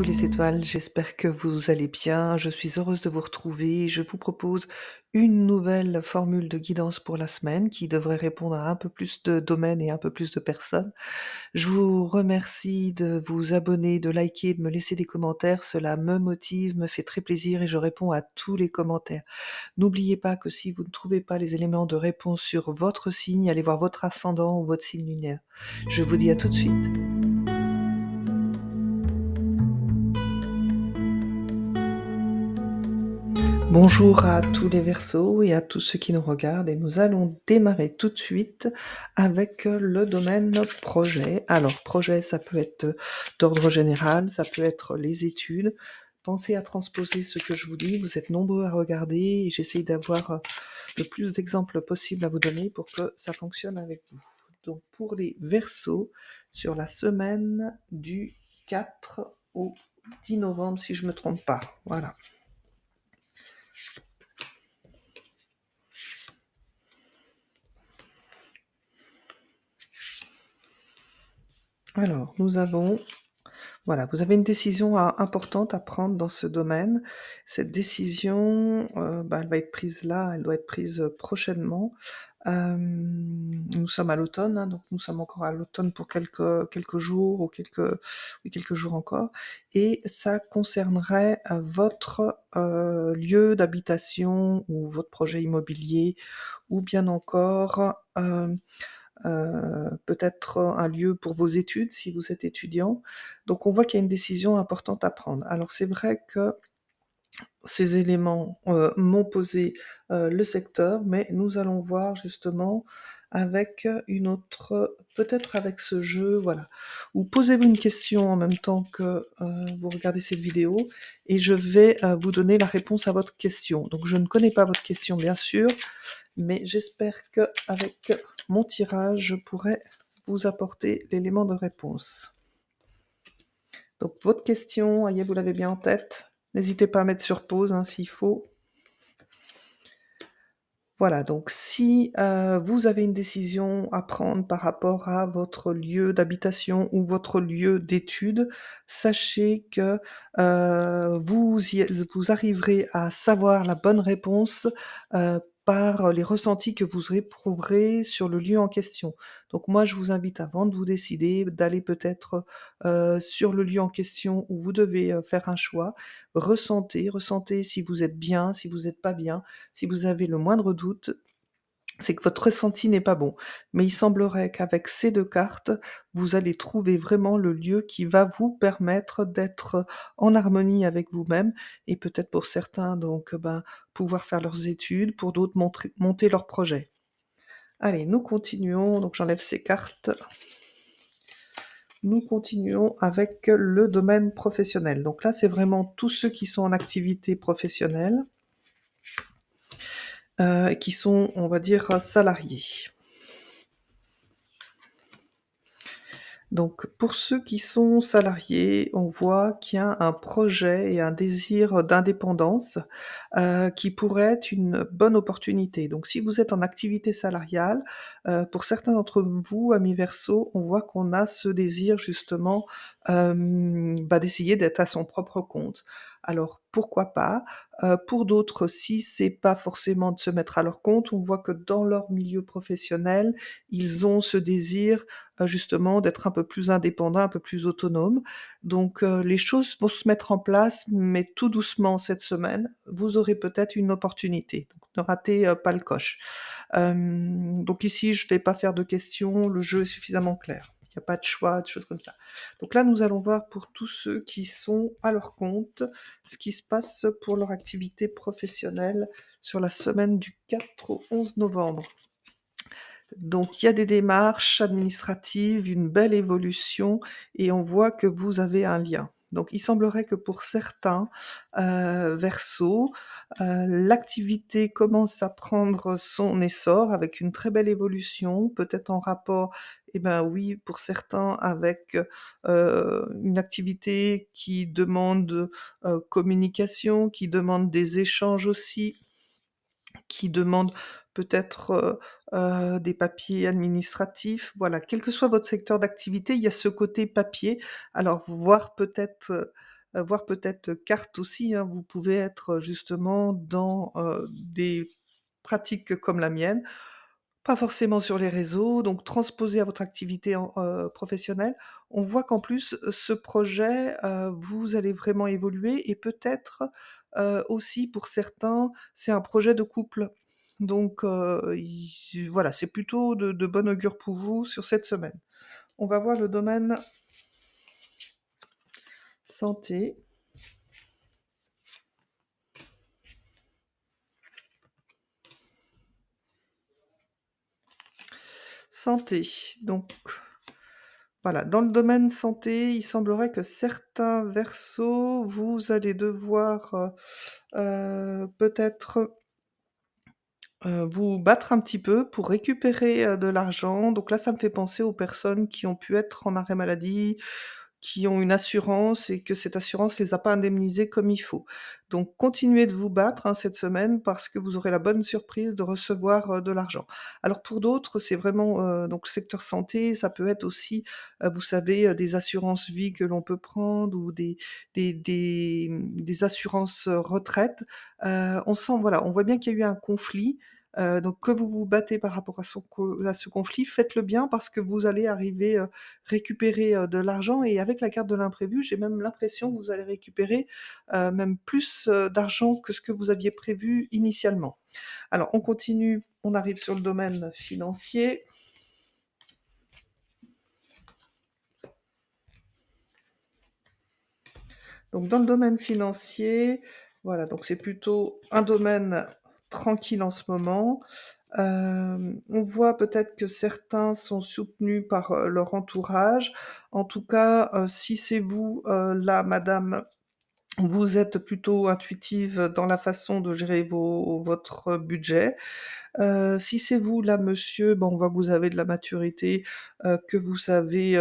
Coucou les étoiles, j'espère que vous allez bien. Je suis heureuse de vous retrouver. Je vous propose une nouvelle formule de guidance pour la semaine qui devrait répondre à un peu plus de domaines et un peu plus de personnes. Je vous remercie de vous abonner, de liker, de me laisser des commentaires. Cela me motive, me fait très plaisir et je réponds à tous les commentaires. N'oubliez pas que si vous ne trouvez pas les éléments de réponse sur votre signe, allez voir votre ascendant ou votre signe lunaire. Je vous dis à tout de suite. Bonjour à tous les Verseaux et à tous ceux qui nous regardent et nous allons démarrer tout de suite avec le domaine projet. Alors projet, ça peut être d'ordre général, ça peut être les études. Pensez à transposer ce que je vous dis, vous êtes nombreux à regarder et j'essaye d'avoir le plus d'exemples possible à vous donner pour que ça fonctionne avec vous. Donc pour les Verseaux, sur la semaine du 4 au 10 novembre, si je ne me trompe pas. Voilà. Alors, voilà, vous avez une décision importante à prendre dans ce domaine. Cette décision, elle va être prise là, elle doit être prise prochainement. Nous sommes à l'automne, hein, donc nous sommes encore à l'automne pour quelques jours ou quelques jours encore, et ça concernerait votre lieu d'habitation ou votre projet immobilier, ou bien encore peut-être un lieu pour vos études si vous êtes étudiant. Donc on voit qu'il y a une décision importante à prendre. Alors c'est vrai que ces éléments, m'ont posé, le secteur, mais nous allons voir justement avec une autre peut-être avec ce jeu, voilà. Ou posez-vous une question en même temps que, vous regardez cette vidéo et je vais, vous donner la réponse à votre question. Donc je ne connais pas votre question bien sûr, mais j'espère qu'avec mon tirage, je pourrai vous apporter l'élément de réponse. Donc votre question, Aïe, vous l'avez bien en tête? N'hésitez pas à mettre sur pause, hein, s'il faut. Voilà, donc si, vous avez une décision à prendre par rapport à votre lieu d'habitation ou votre lieu d'études, sachez que, vous arriverez à savoir la bonne réponse, par les ressentis que vous éprouverez sur le lieu en question. Donc moi, je vous invite avant de vous décider, d'aller peut-être, sur le lieu en question où vous devez, faire un choix. Ressentez si vous êtes bien, si vous êtes pas bien. Si vous avez le moindre doute, c'est que votre ressenti n'est pas bon. Mais il semblerait qu'avec ces 2 cartes, vous allez trouver vraiment le lieu qui va vous permettre d'être en harmonie avec vous-même et peut-être pour certains donc, pouvoir faire leurs études, pour d'autres monter leurs projets. Allez, nous continuons, donc j'enlève ces cartes. Nous continuons avec le domaine professionnel. Donc là, c'est vraiment tous ceux qui sont en activité professionnelle. Qui sont, on va dire, salariés. Donc pour ceux qui sont salariés, on voit qu'il y a un projet et un désir d'indépendance, qui pourrait être une bonne opportunité. Donc si vous êtes en activité salariale, pour certains d'entre vous, amis Verseau, on voit qu'on a ce désir justement, d'essayer d'être à son propre compte. Alors pourquoi pas? Pour d'autres, si c'est pas forcément de se mettre à leur compte, on voit que dans leur milieu professionnel, ils ont ce désir justement d'être un peu plus indépendant, un peu plus autonome. Donc les choses vont se mettre en place, mais tout doucement cette semaine. Vous aurez peut-être une opportunité, donc ne ratez, pas le coche. Donc ici, je vais pas faire de questions, le jeu est suffisamment clair. Il y a pas de choix, de choses comme ça. Donc là, nous allons voir pour tous ceux qui sont à leur compte, ce qui se passe pour leur activité professionnelle sur la semaine du 4 au 11 novembre. Donc il y a des démarches administratives, une belle évolution et on voit que vous avez un lien. Donc il semblerait que pour certains, Verseaux, l'activité commence à prendre son essor avec une très belle évolution, peut-être en rapport, eh ben oui, pour certains avec, une activité qui demande, communication, qui demande des échanges aussi, qui demande peut-être, des papiers administratifs. Voilà, quel que soit votre secteur d'activité, il y a ce côté papier. Alors voir peut-être, voire peut-être carte aussi, hein. Vous pouvez être, justement dans, des pratiques comme la mienne, pas forcément sur les réseaux, donc transposer à votre activité professionnelle. On voit qu'en plus, ce projet, vous allez vraiment évoluer et peut-être, aussi pour certains, c'est un projet de couple. Donc il voilà, c'est plutôt de bon augure pour vous sur cette semaine. On va voir le domaine santé. Santé, donc voilà, dans le domaine santé, il semblerait que certains versos, vous allez devoir, peut-être, vous battre un petit peu pour récupérer, de l'argent. Donc là, ça me fait penser aux personnes qui ont pu être en arrêt maladie, qui ont une assurance et que cette assurance les a pas indemnisés comme il faut. Donc continuez de vous battre, hein, cette semaine parce que vous aurez la bonne surprise de recevoir, de l'argent. Alors pour d'autres, c'est vraiment, donc secteur santé, ça peut être aussi, vous savez, des assurances vie que l'on peut prendre ou des assurances, retraite. On sent voilà, on voit bien qu'il y a eu un conflit, donc que vous vous battez par rapport à ce conflit, faites-le bien parce que vous allez arriver, récupérer, de l'argent et avec la carte de l'imprévu, j'ai même l'impression que vous allez récupérer, même plus, d'argent que ce que vous aviez prévu initialement. Alors on continue, on arrive sur le domaine financier. Donc dans le domaine financier, voilà, donc c'est plutôt un domaine tranquille en ce moment. On voit peut-être que certains sont soutenus par, leur entourage. En tout cas, si c'est vous, là, madame, vous êtes plutôt intuitive dans la façon de gérer votre budget. Si c'est vous là, monsieur, bon, on voit que vous avez de la maturité, que vous savez,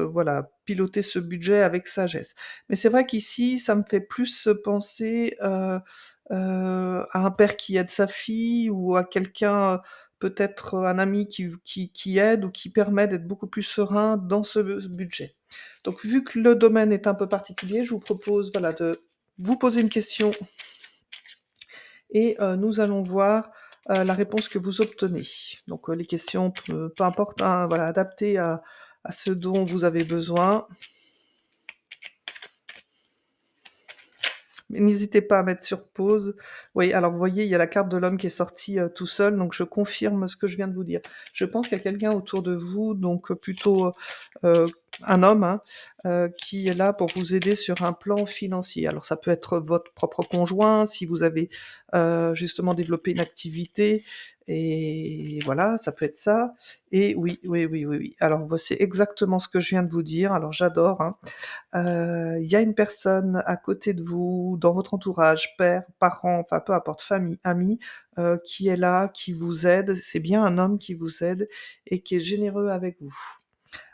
voilà, piloter ce budget avec sagesse. Mais c'est vrai qu'ici, ça me fait plus penser, à un père qui aide sa fille ou à quelqu'un, peut-être, un ami qui aide ou qui permet d'être beaucoup plus serein dans ce budget. Donc vu que le domaine est un peu particulier, je vous propose, voilà, de vous poser une question et nous allons voir, la réponse que vous obtenez. Donc, les questions peu importe, hein, voilà, adaptées à ce dont vous avez besoin. Mais n'hésitez pas à mettre sur pause. Oui, alors vous voyez, il y a la carte de l'homme qui est sortie, tout seul, donc je confirme ce que je viens de vous dire. Je pense qu'il y a quelqu'un autour de vous, donc plutôt, heu, un homme, hein, qui est là pour vous aider sur un plan financier. Alors ça peut être votre propre conjoint, si vous avez, justement développé une activité et voilà, ça peut être ça et oui, oui, oui, oui, oui. Alors c'est exactement ce que je viens de vous dire, alors j'adore, hein. Il y a une personne à côté de vous, dans votre entourage, père, parent, enfin peu importe, famille, amis, qui est là, qui vous aide. C'est bien un homme qui vous aide et qui est généreux avec vous.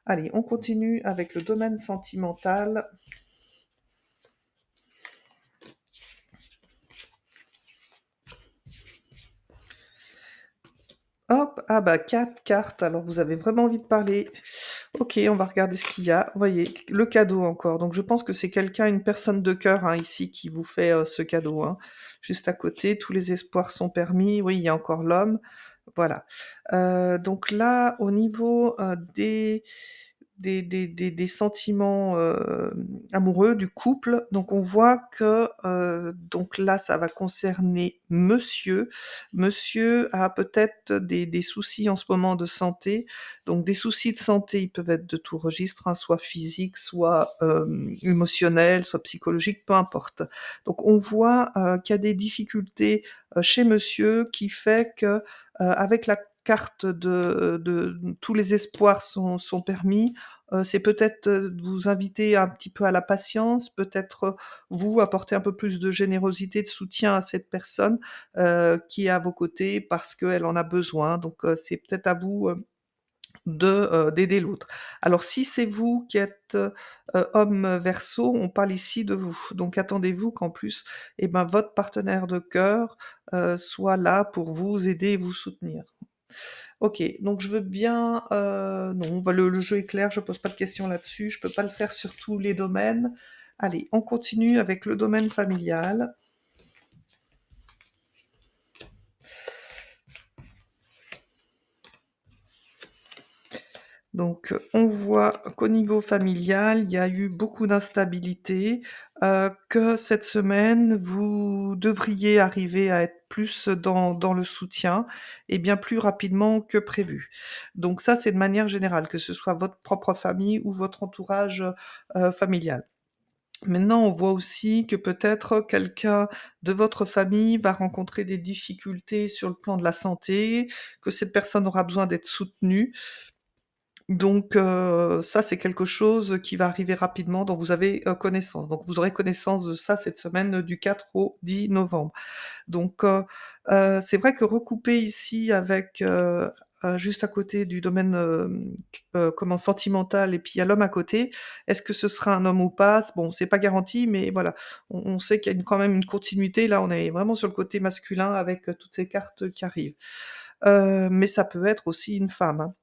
Allez, on continue avec le domaine sentimental. Hop, ah bah 4 cartes, alors vous avez vraiment envie de parler. OK, on va regarder ce qu'il y a. Vous voyez, le cadeau encore, donc je pense que c'est quelqu'un, une personne de cœur, hein, ici qui vous fait, ce cadeau, hein. Juste à côté, tous les espoirs sont permis. Oui, il y a encore l'homme, voilà. Donc là, au niveau, des sentiments, amoureux, du couple. Donc on voit que, donc là, ça va concerner monsieur. Monsieur a peut-être des soucis en ce moment de santé. Donc des soucis de santé, ils peuvent être de tout registre, hein, soit physiques, soit, émotionnels, soit psychologiques, peu importe. Donc on voit, qu'il y a des difficultés, chez monsieur qui fait que, avec la carte de tous les espoirs sont permis, c'est peut-être, de vous inviter un petit peu à la patience, peut-être, vous apporter un peu plus de générosité, de soutien à cette personne, qui est à vos côtés parce qu'elle en a besoin. Donc, c'est peut-être à vous, d'aider l'autre. Alors si c'est vous qui êtes, homme Verseau, on parle ici de vous. Donc attendez-vous qu'en plus, eh ben, votre partenaire de cœur, soit là pour vous aider et vous soutenir. OK, donc je veux bien, non, bah, le jeu est clair, je pose pas de questions là-dessus, je peux pas le faire sur tous les domaines. Allez, on continue avec le domaine familial. Donc, on voit qu'au niveau familial, il y a eu beaucoup d'instabilité, que cette semaine, vous devriez arriver à être plus dans le soutien et bien plus rapidement que prévu. Donc ça, c'est de manière générale, que ce soit votre propre famille ou votre entourage, familial. Maintenant, on voit aussi que peut-être quelqu'un de votre famille va rencontrer des difficultés sur le plan de la santé, que cette personne aura besoin d'être soutenue. Donc ça, c'est quelque chose qui va arriver rapidement, dont vous avez, connaissance. Donc vous aurez connaissance de ça cette semaine, du 4 au 10 novembre. Donc c'est vrai que recouper ici avec, juste à côté du domaine, comment sentimental et puis il y a l'homme à côté. Est-ce que ce sera un homme ou pas? Bon, c'est pas garanti, mais voilà, on sait qu'il y a quand même une continuité. Là, on est vraiment sur le côté masculin avec, toutes ces cartes qui arrivent. Mais ça peut être aussi une femme, hein.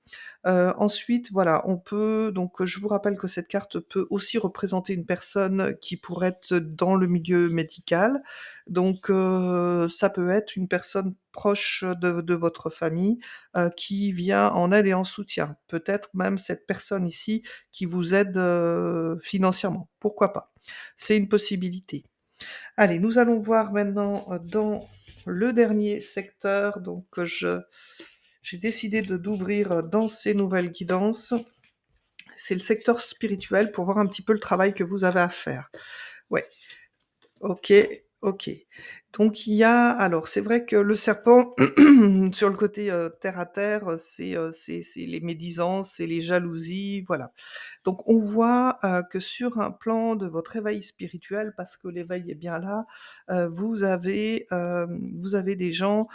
Ensuite, voilà, on peut donc je vous rappelle que cette carte peut aussi représenter une personne qui pourrait être dans le milieu médical. Donc ça peut être une personne proche de votre famille, qui vient en aide et en soutien. Peut-être même cette personne ici qui vous aide, financièrement, pourquoi pas? C'est une possibilité. Allez, nous allons voir maintenant, dans le dernier secteur, donc j'ai décidé d'ouvrir, dans ces nouvelles guidances. C'est le secteur spirituel pour voir un petit peu le travail que vous avez à faire. Ouais, OK, OK. Donc il y a alors c'est vrai que le serpent sur le côté, terre à terre, c'est les médisances, c'est les jalousies, voilà. Donc on voit, que sur un plan de votre éveil spirituel, parce que l'éveil est bien là, vous avez des gens,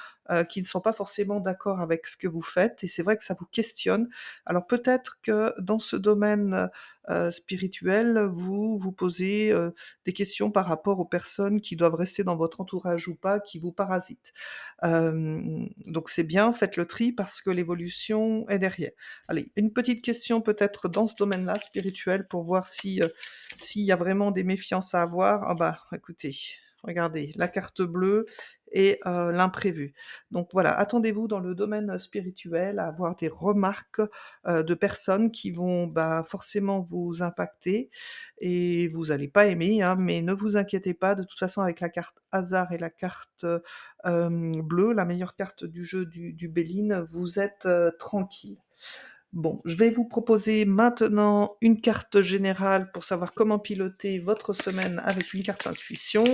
qui ne sont pas forcément d'accord avec ce que vous faites et c'est vrai que ça vous questionne. Alors peut-être que dans ce domaine, spirituel, vous vous posez, des questions par rapport aux personnes qui doivent rester dans votre entourage ou pas, qui vous parasitent. Donc c'est bien, faites le tri parce que l'évolution est derrière. Allez, une petite question peut-être dans ce domaine-là, spirituel, pour voir si, s'il y a vraiment des méfiances à avoir. Ah bah, écoutez, regardez, la carte bleue et l'imprévu. Donc voilà, attendez-vous dans le domaine, spirituel à avoir des remarques, de personnes qui vont, bah, forcément vous impacter et vous allez pas aimer, hein, mais ne vous inquiétez pas, de toute façon avec la carte hasard et la carte, bleue, la meilleure carte du jeu du Béline, vous êtes, tranquille. Bon, je vais vous proposer maintenant une carte générale pour savoir comment piloter votre semaine avec une carte intuition.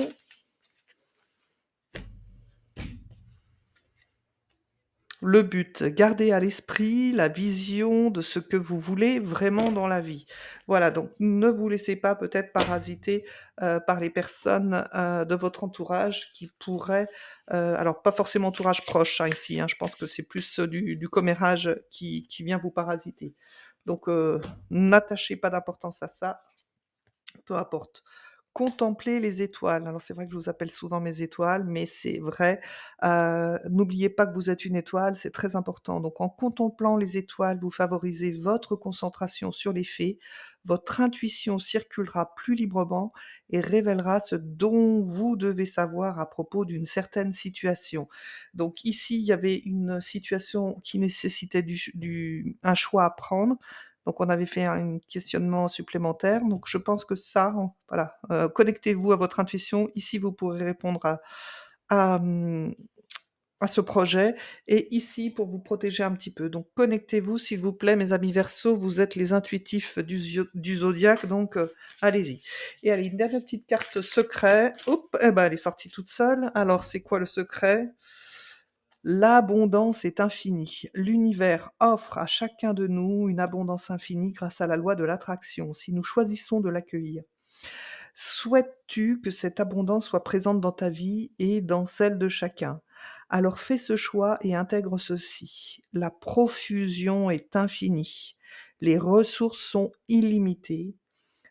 Le but, garder à l'esprit la vision de ce que vous voulez vraiment dans la vie. Voilà, donc ne vous laissez pas peut-être parasiter, par les personnes, de votre entourage qui pourraient, alors pas forcément entourage proche, hein, ici, hein, je pense que c'est plus, du commérage qui vient vous parasiter. Donc n'attachez pas d'importance à ça. Peu importe. Contempler les étoiles. Alors c'est vrai que je vous appelle souvent mes étoiles, mais c'est vrai, n'oubliez pas que vous êtes une étoile, c'est très important. Donc en contemplant les étoiles, vous favorisez votre concentration sur les faits, votre intuition circulera plus librement et révélera ce dont vous devez savoir à propos d'une certaine situation. Donc ici, il y avait une situation qui nécessitait un choix à prendre. Donc on avait fait un questionnement supplémentaire, donc je pense que ça, voilà, connectez-vous à votre intuition. Ici, vous pourrez répondre à, mmh, à ce projet et ici pour vous protéger un petit peu. Donc connectez-vous s'il vous plaît mes amis Verseaux, vous êtes les intuitifs du zodiaque, donc allez-y. Et allez, une dernière petite carte secret. Hop, eh ben, elle est sortie toute seule. Alors c'est quoi le secret? L'abondance est infinie. L'univers offre à chacun de nous une abondance infinie grâce à la loi de l'attraction, si nous choisissons de l'accueillir. Souhaites-tu que cette abondance soit présente dans ta vie et dans celle de chacun? Alors fais ce choix et intègre ceci. La profusion est infinie. Les ressources sont illimitées.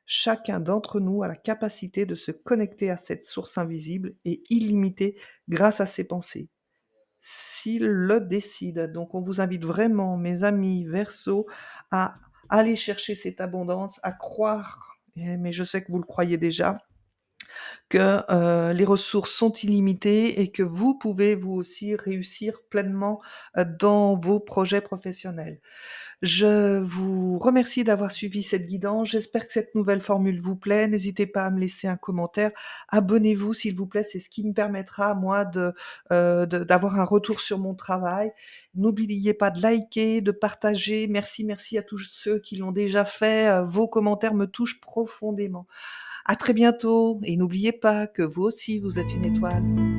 Chacun d'entre nous a la capacité de se connecter à cette source invisible et illimitée grâce à ses pensées s'il le décide. Donc on vous invite vraiment, mes amis Verseaux, à aller chercher cette abondance, à croire mais je sais que vous le croyez déjà, que, les ressources sont illimitées et que vous pouvez vous aussi réussir pleinement, dans vos projets professionnels. Je vous remercie d'avoir suivi cette guidance. J'espère que cette nouvelle formule vous plaît. N'hésitez pas à me laisser un commentaire. Abonnez-vous s'il vous plaît, c'est ce qui me permettra moi d'avoir un retour sur mon travail. N'oubliez pas de liker, de partager. Merci, merci à tous ceux qui l'ont déjà fait. Vos commentaires me touchent profondément. À très bientôt et n'oubliez pas que vous aussi vous êtes une étoile.